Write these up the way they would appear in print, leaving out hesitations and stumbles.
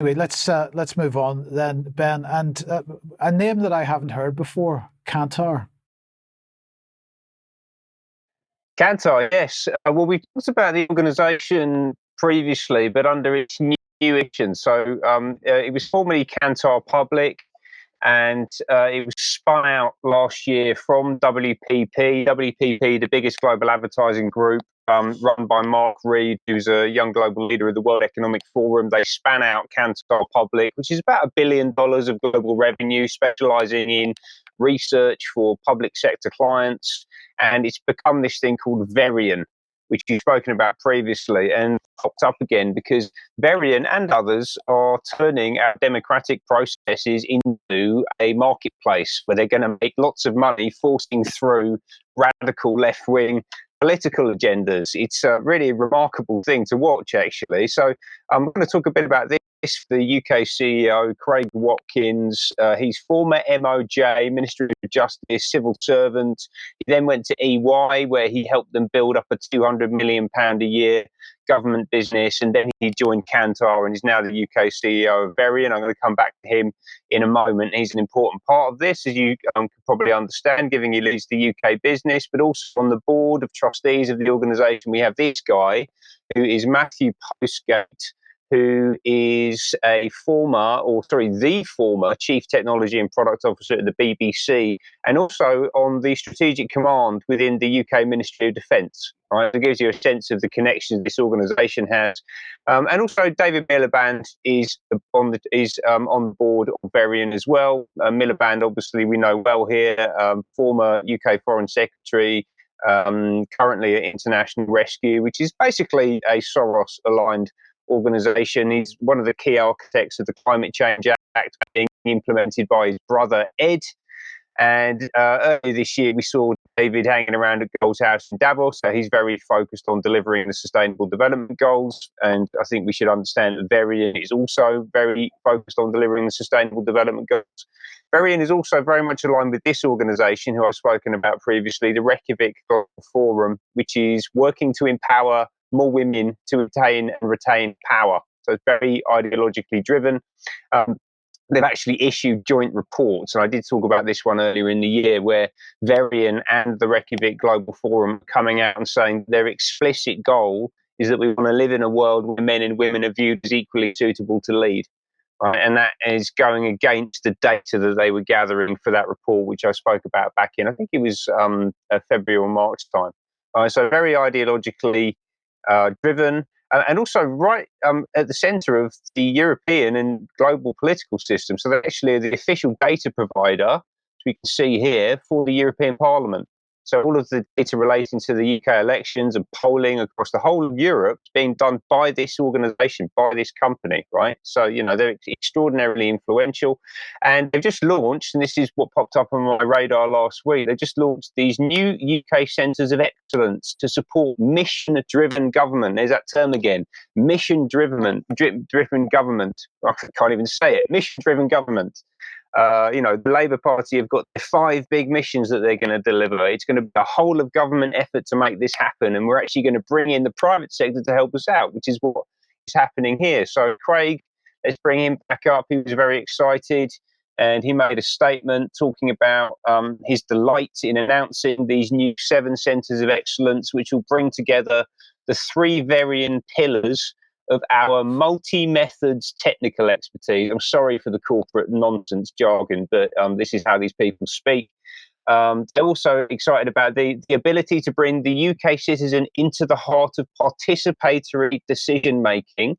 Anyway, let's move on then, Ben. And a name that I haven't heard before, Kantar. Kantar, yes. Well, we talked about the organisation previously, but under its new edition. So it was formerly Kantar Public, and it was spun out last year from WPP. WPP, the biggest global advertising group, run by Mark Reed, who's a young global leader of the World Economic Forum. They span out Kantar Public, which is about $1 billion of global revenue, specialising in research for public sector clients. And it's become this thing called Verian, which you've spoken about previously, and popped up again because Verian and others are turning our democratic processes into a marketplace where they're going to make lots of money forcing through radical left-wing political agendas. It's a really remarkable thing to watch, actually. So I'm going to talk a bit about this. The UK CEO, Craig Watkins, he's former MOJ, Ministry of Justice, civil servant. He then went to EY, where he helped them build up a £200 million a year government business, and then he joined Kantar and is now the UK CEO of Verian. I'm going to come back to him in a moment. He's an important part of this, as you can probably understand, given he leads the UK business, but also on the board of trustees of the organisation. We have this guy, who is Matthew Postgate, who is the former Chief Technology and Product Officer at the BBC, and also on the strategic command within the UK Ministry of Defence. Right, it gives you a sense of the connections this organisation has. And also David Miliband is on the board of Verian as well. Miliband, obviously, we know well here, former UK Foreign Secretary, currently at International Rescue, which is basically a Soros-aligned organisation. He's one of the key architects of the Climate Change Act being implemented by his brother Ed. And earlier this year, we saw David hanging around at Gold's House in Davos. So he's very focused on delivering the Sustainable Development Goals. And I think we should understand that Verian is also very focused on delivering the Sustainable Development Goals. Verian is also very much aligned with this organisation, who I've spoken about previously, the Reykjavik Global Forum, which is working to empower more women to obtain and retain power. So it's very ideologically driven. They've actually issued joint reports, and I did talk about this one earlier in the year, where Verian and the Reykjavik Global Forum are coming out and saying their explicit goal is that we want to live in a world where men and women are viewed as equally suitable to lead. Right? And that is going against the data that they were gathering for that report, which I spoke about back in, I think it was February or March time. So very ideologically driven. And also right at the centre of the European and global political system. So they're actually the official data provider, as we can see here, for the European Parliament. So all of the data relating to the UK elections and polling across the whole of Europe is being done by this organisation, by this company, right? So, they're extraordinarily influential. And they've just launched, and this is what popped up on my radar last week, they've just launched these new UK centres of excellence to support mission-driven government. There's that term again, mission-driven government. I can't even say it, mission-driven government. The Labour Party have got 5 big missions that they're going to deliver. It's going to be a whole of government effort to make this happen. And we're actually going to bring in the private sector to help us out, which is what is happening here. So Craig, let's bring him back up. He was very excited. And he made a statement talking about his delight in announcing these new 7 centres of excellence, which will bring together the 3 Verian pillars of our multi-methods technical expertise. I'm sorry for the corporate nonsense jargon, but this is how these people speak. They're also excited about the ability to bring the UK citizen into the heart of participatory decision-making,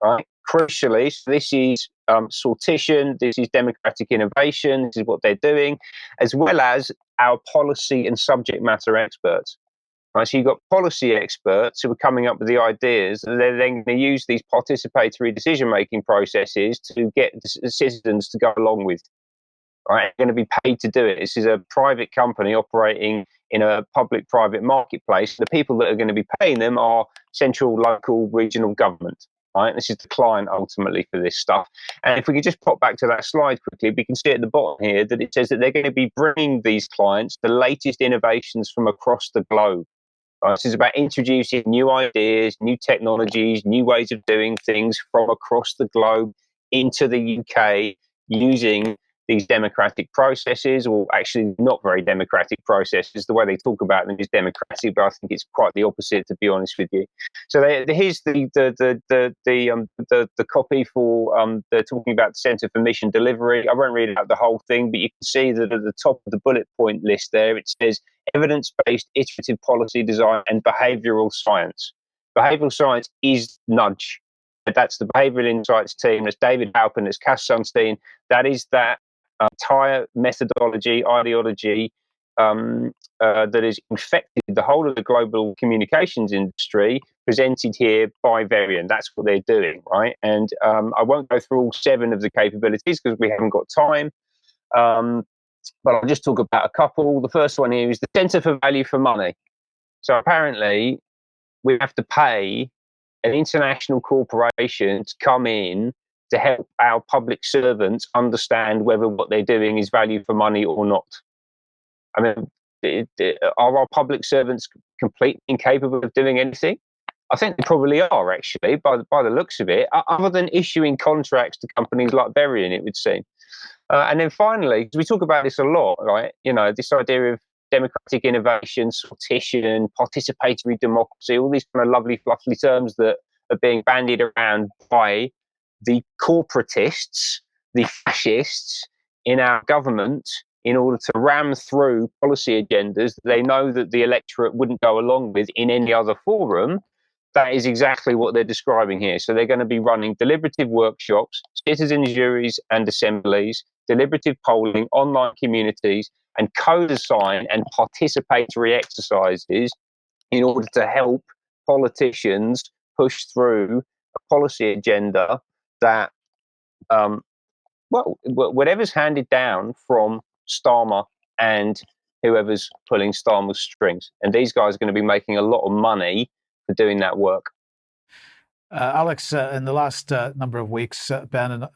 right? Crucially, so this is sortition, this is democratic innovation, this is what they're doing, as well as our policy and subject matter experts. Right, so you've got policy experts who are coming up with the ideas, and they're then going to use these participatory decision-making processes to get the citizens to go along with. Right, they're going to be paid to do it. This is a private company operating in a public-private marketplace. The people that are going to be paying them are central, local, regional government. Right, this is the client ultimately for this stuff. And if we could just pop back to that slide quickly, we can see at the bottom here that it says that they're going to be bringing these clients the latest innovations from across the globe. This is about introducing new ideas, new technologies, new ways of doing things from across the globe into the UK using these democratic processes, or actually not very democratic processes. The way they talk about them is democratic, but I think it's quite the opposite, to be honest with you. So here's the copy for they're talking about the Centre for Mission Delivery. I won't read out the whole thing, but you can see that at the top of the bullet point list there, it says evidence-based iterative policy design and behavioural science. Behavioural science is nudge. That's the behavioural insights team. That's David Halpin. That's Cass Sunstein. That is that entire methodology, ideology that has infected the whole of the global communications industry, presented here by Verian. That's what they're doing, right? And I won't go through all 7 of the capabilities because we haven't got time. But I'll just talk about a couple. The first one here is the Centre for Value for Money. So apparently we have to pay an international corporation to come in to help our public servants understand whether what they're doing is value for money or not. I mean, are our public servants completely incapable of doing anything? I think they probably are, actually, by the looks of it, other than issuing contracts to companies like Verian, it would seem. And then finally, because we talk about this a lot, right? You know, this idea of democratic innovation, sortition, participatory democracy, all these kind of lovely, fluffy terms that are being bandied around by the corporatists, the fascists in our government, in order to ram through policy agendas that they know that the electorate wouldn't go along with in any other forum. That is exactly what they're describing here. So they're going to be running deliberative workshops, citizens' juries and assemblies, deliberative polling, online communities, and co-design and participatory exercises in order to help politicians push through a policy agenda that, whatever's handed down from Starmer and whoever's pulling Starmer's strings. And these guys are going to be making a lot of money for doing that work. Alex, in the last number of weeks, Ben and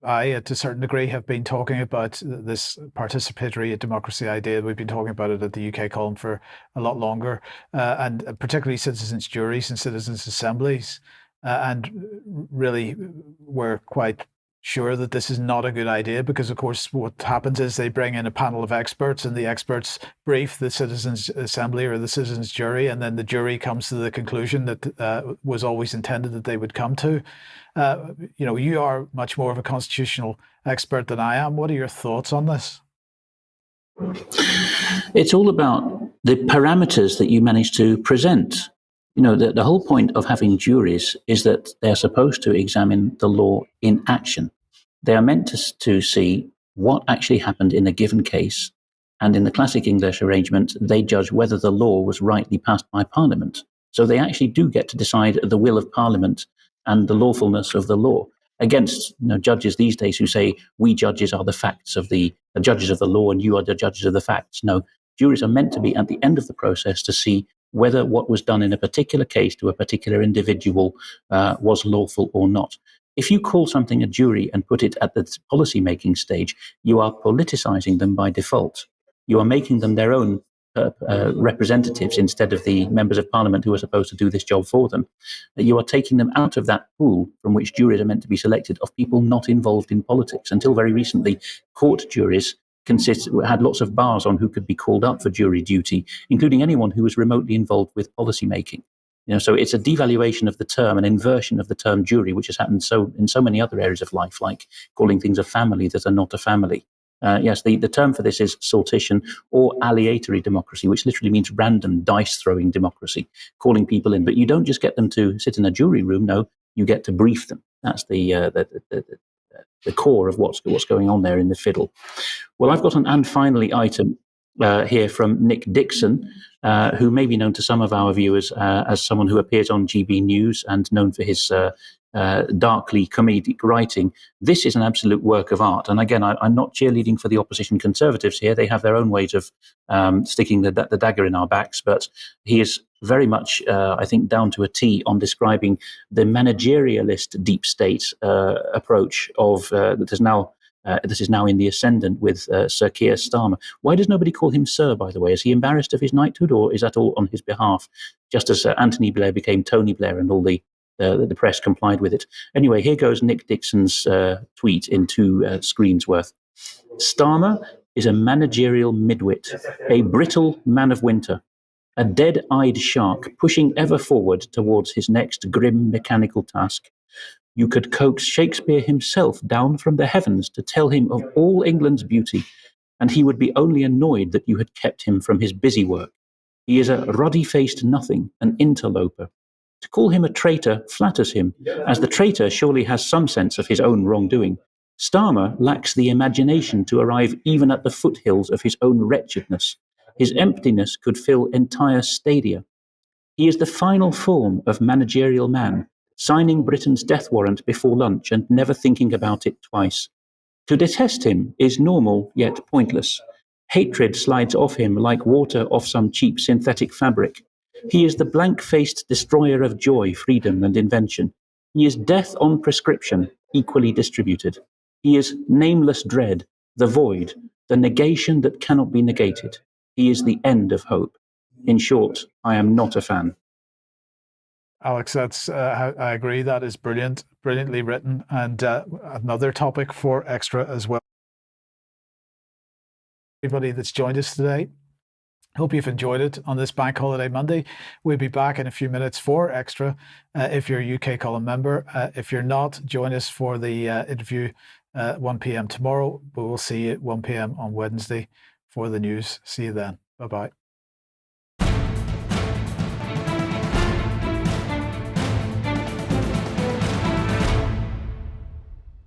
I, to a certain degree, have been talking about this participatory democracy idea. We've been talking about it at the UK column for a lot longer, and particularly citizens' juries and citizens' assemblies. And really, we're quite sure that this is not a good idea because, of course, what happens is they bring in a panel of experts and the experts brief the citizens' assembly or the citizens' jury, and then the jury comes to the conclusion that was always intended that they would come to. You are much more of a constitutional expert than I am. What are your thoughts on this? It's all about the parameters that you manage to present. You know, the whole point of having juries is that they're supposed to examine the law in action. They are meant to see what actually happened in a given case, and in the classic English arrangement, they judge whether the law was rightly passed by Parliament. So they actually do get to decide the will of Parliament and the lawfulness of the law, against judges these days who say we judges are the facts of the judges of the law and you are the judges of the facts. No, juries are meant to be at the end of the process to see whether what was done in a particular case to a particular individual was lawful or not. If you call something a jury and put it at the policy-making stage, you are politicizing them by default. You are making them their own representatives instead of the members of Parliament who are supposed to do this job for them. You are taking them out of that pool from which juries are meant to be selected of people not involved in politics. Until very recently, court juries had lots of bars on who could be called up for jury duty, including anyone who was remotely involved with policy making. So it's a devaluation of the term, an inversion of the term jury, which has happened in so many other areas of life, like calling things a family that are not a family. Yes, the term for this is sortition or aleatory democracy, which literally means random dice-throwing democracy, calling people in. But you don't just get them to sit in a jury room. No, you get to brief them. That's the core of what's going on there in the fiddle. Well, I've got an and finally item here from Nick Dixon, who may be known to some of our viewers as someone who appears on GB News and known for his darkly comedic writing. This is an absolute work of art. And again, I'm not cheerleading for the opposition Conservatives here. They have their own ways of sticking the dagger in our backs. But he is very much, I think, down to a T on describing the managerialist deep state approach of that is now in the ascendant with Sir Keir Starmer. Why does nobody call him Sir, by the way? Is he embarrassed of his knighthood, or is that all on his behalf? Just as Anthony Blair became Tony Blair and all the the press complied with it. Anyway, here goes Nick Dixon's tweet in 2 screens worth. Starmer is a managerial midwit, a brittle man of winter, a dead-eyed shark pushing ever forward towards his next grim mechanical task. You could coax Shakespeare himself down from the heavens to tell him of all England's beauty, and he would be only annoyed that you had kept him from his busy work. He is a ruddy-faced nothing, an interloper. To call him a traitor flatters him, as the traitor surely has some sense of his own wrongdoing. Starmer lacks the imagination to arrive even at the foothills of his own wretchedness. His emptiness could fill entire stadia. He is the final form of managerial man, signing Britain's death warrant before lunch and never thinking about it twice. To detest him is normal yet pointless. Hatred slides off him like water off some cheap synthetic fabric. He is the blank-faced destroyer of joy, freedom, and invention. He is death on prescription, equally distributed. He is nameless dread, the void, the negation that cannot be negated. He is the end of hope. In short, I am not a fan. Alex, that's I agree. That is brilliantly written, and another topic for Extra as well. Everybody that's joined us today, hope you've enjoyed it on this Bank Holiday Monday. We'll be back in a few minutes for Extra if you're a UK Column member. If you're not, join us for the interview 1 p.m. tomorrow. But we'll see you at 1 p.m. on Wednesday for the news. See you then. Bye-bye.